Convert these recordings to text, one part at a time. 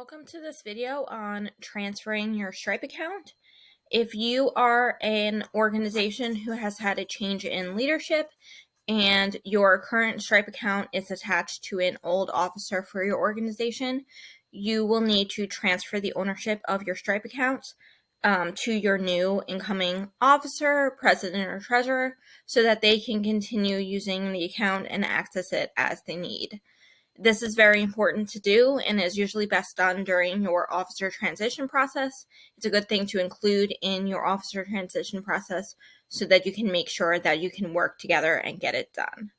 Welcome to this video on transferring your Stripe account. If you are an organization who has had a change in leadership and your current Stripe account is attached to an old officer for your organization, you will need to transfer the ownership of your Stripe account to your new incoming officer, president, or treasurer so that they can continue using the account and access it as they need. This is very important to do and is usually best done during your officer transition process. It's a good thing to include in your officer transition process so that you can make sure that you can work together and get it done.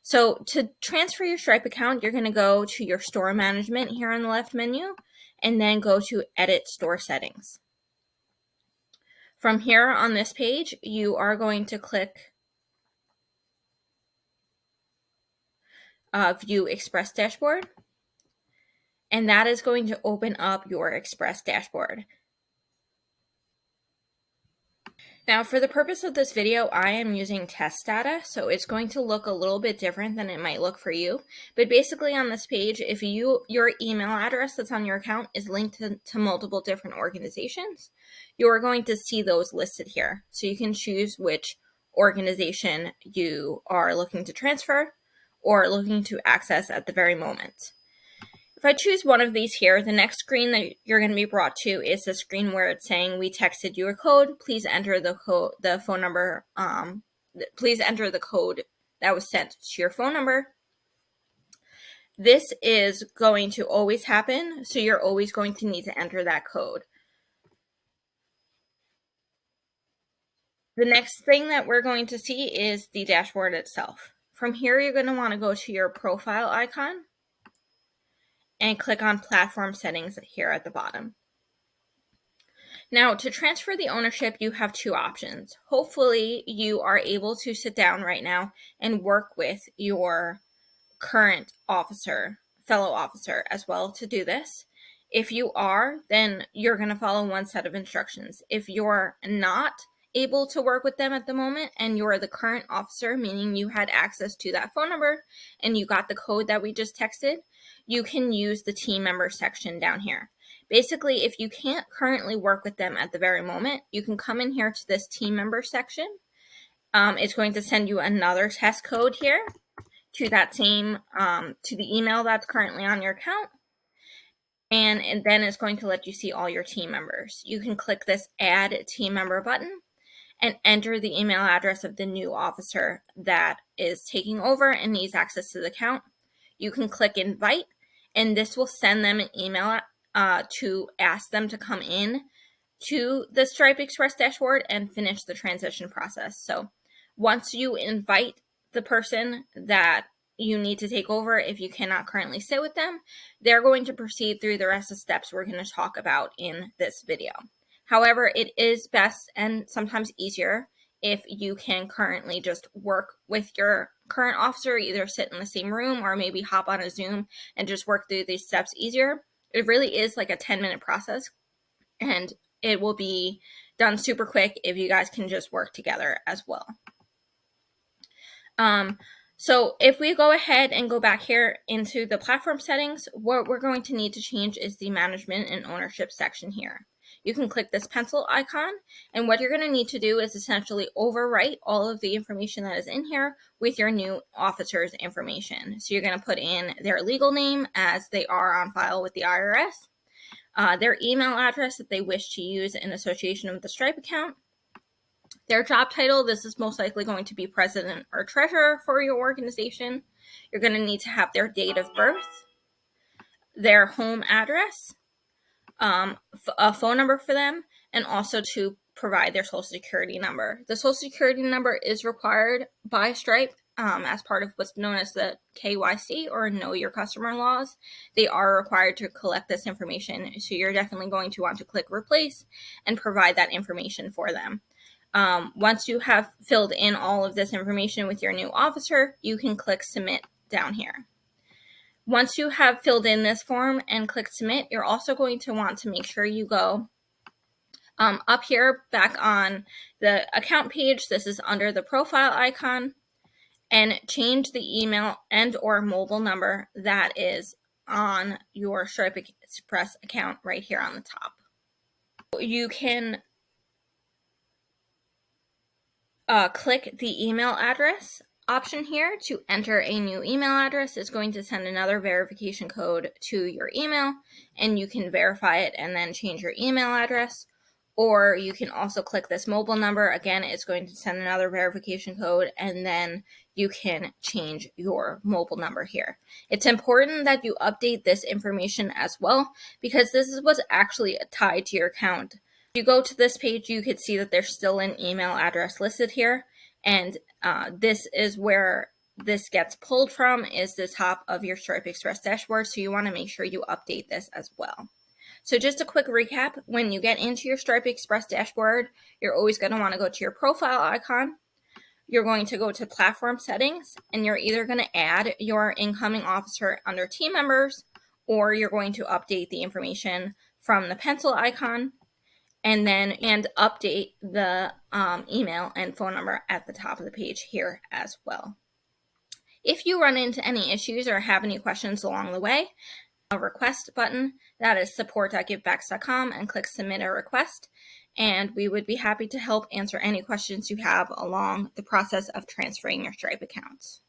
So to transfer your Stripe account, you're going to go to your store management here on the left menu and then go to edit store settings. From here on this page, you are going to click View Express Dashboard. And that is going to open up your Express dashboard. Now, for the purpose of this video, I am using test data, so it's going to look a little bit different than it might look for you. But basically on this page, if your email address that's on your account is linked to multiple different organizations, you're going to see those listed here. So you can choose which organization you are looking to transfer or looking to access at the very moment. If I choose one of these here, the next screen that you're going to be brought to is the screen where it's saying, we texted you a code. Please enter the phone number. Please enter the code that was sent to your phone number. This is going to always happen, so you're always going to need to enter that code. The next thing that we're going to see is the dashboard itself. From here, you're going to want to go to your profile icon and click on platform settings here at the bottom. Now, to transfer the ownership, you have two options. Hopefully, you are able to sit down right now and work with your current fellow officer as well to do this. If you are, then you're going to follow one set of instructions. If you're not able to work with them at the moment and you're the current officer, meaning you had access to that phone number and you got the code that we just texted, you can use the team member section down here. Basically, if you can't currently work with them at the very moment, you can come in here to this team member section. It's going to send you another test code here to that same, to the email that's currently on your account. And then it's going to let you see all your team members. You can click this Add Team Member button and enter the email address of the new officer that is taking over and needs access to the account. You can click Invite, and this will send them an email to ask them to come in to the Stripe Express dashboard and finish the transition process. So once you invite the person that you need to take over, if you cannot currently sit with them, they're going to proceed through the rest of the steps we're going to talk about in this video. However, it is best and sometimes easier if you can currently just work with your current officer, either sit in the same room or maybe hop on a Zoom and just work through these steps easier. It really is like a 10-minute process, and it will be done super quick if you guys can just work together as well. So if we go ahead and go back here into the platform settings, what we're going to need to change is the management and ownership section here. You can click this pencil icon, and what you're going to need to do is essentially overwrite all of the information that is in here with your new officer's information. So you're going to put in their legal name as they are on file with the IRS, their email address that they wish to use in association with the Stripe account, their job title. This is most likely going to be president or treasurer for your organization. You're going to need to have their date of birth, their home address, a phone number for them, and also to provide their social security number. The social security number is required by Stripe as part of what's known as the KYC or Know Your Customer laws. They are required to collect this information, so you're definitely going to want to click Replace and provide that information for them. Once you have filled in all of this information with your new officer, you can click Submit down here. Once you have filled in this form and click Submit, you're also going to want to make sure you go up here back on the account page. This is under the profile icon, and change the email and or mobile number that is on your Stripe Express account right here on the top. You can click the email address option here to enter a new email address. It's going to send another verification code to your email, and you can verify it and then change your email address. Or you can also click this mobile number. Again, it's going to send another verification code, and then you can change your mobile number here. It's important that you update this information as well, because this is what's actually tied to your account. If you go to this page, you can see that there's still an email address listed here, and this is where this gets pulled from, is the top of your Stripe Express dashboard, so you want to make sure you update this as well. So just a quick recap, when you get into your Stripe Express dashboard, you're always going to want to go to your profile icon. You're going to go to platform settings, and you're either going to add your incoming officer under team members, or you're going to update the information from the pencil icon, and update the email and phone number at the top of the page here as well. If you run into any issues or have any questions along the way, a request button, that is support.givebacks.com, and click submit a request, and we would be happy to help answer any questions you have along the process of transferring your Stripe accounts.